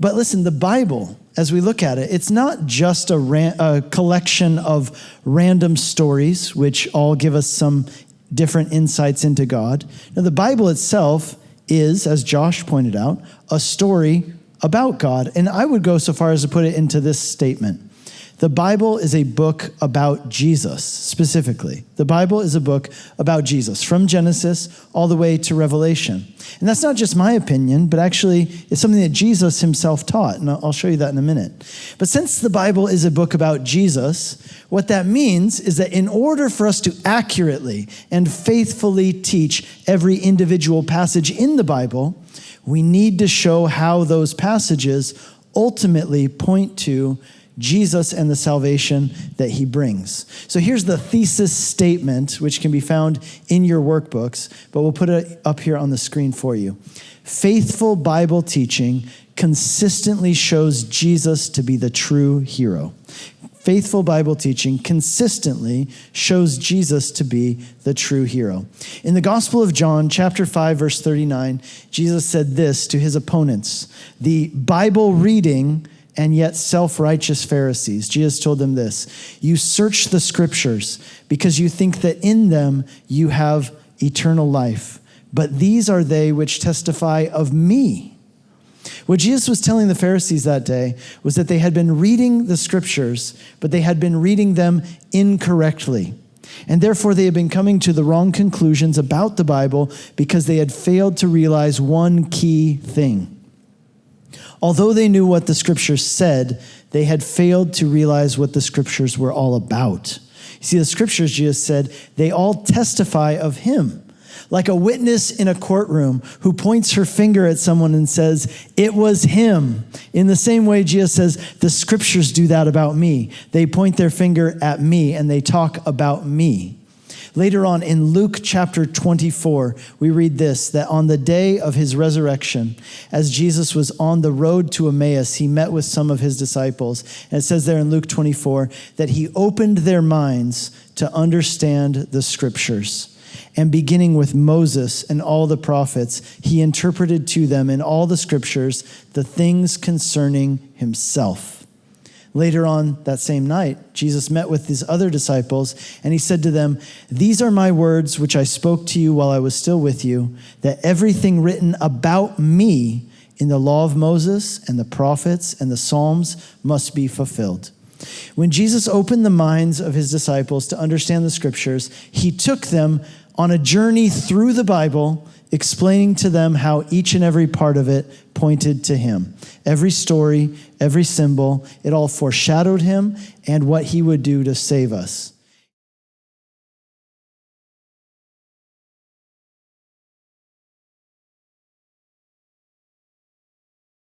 But listen, the Bible, as we look at it, it's not just a collection of random stories, which all give us some different insights into God. Now, the Bible itself is, as Josh pointed out, a story about God. And I would go so far as to put it into this statement. The Bible is a book about Jesus, specifically. The Bible is a book about Jesus, from Genesis all the way to Revelation. And that's not just my opinion, but actually it's something that Jesus himself taught, and I'll show you that in a minute. But since the Bible is a book about Jesus, what that means is that in order for us to accurately and faithfully teach every individual passage in the Bible, we need to show how those passages ultimately point to Jesus and the salvation that he brings. So here's the thesis statement, which can be found in your workbooks, but we'll put it up here on the screen for you. Faithful Bible teaching consistently shows Jesus to be the true hero. Faithful Bible teaching consistently shows Jesus to be the true hero. In the Gospel of John, chapter 5, verse 39, Jesus said this to his opponents, the Bible reading and yet self-righteous Pharisees. Jesus told them this, you search the scriptures because you think that in them you have eternal life, but these are they which testify of me. What Jesus was telling the Pharisees that day was that they had been reading the scriptures, but they had been reading them incorrectly. And therefore they had been coming to the wrong conclusions about the Bible because they had failed to realize one key thing. Although they knew what the scriptures said, they had failed to realize what the scriptures were all about. You see, the scriptures, Jesus said, they all testify of him. Like a witness in a courtroom who points her finger at someone and says, it was him. In the same way, Jesus says, the scriptures do that about me. They point their finger at me and they talk about me. Later on in Luke chapter 24, we read this, that on the day of his resurrection, as Jesus was on the road to Emmaus, he met with some of his disciples. And it says there in Luke 24 that he opened their minds to understand the scriptures. And beginning with Moses and all the prophets, he interpreted to them in all the scriptures the things concerning himself. Later on that same night, Jesus met with his other disciples, and he said to them, these are my words which I spoke to you while I was still with you, that everything written about me in the law of Moses and the prophets and the Psalms must be fulfilled. When Jesus opened the minds of his disciples to understand the scriptures, he took them on a journey through the Bible, explaining to them how each and every part of it pointed to him. Every story, every symbol, it all foreshadowed him and what he would do to save us.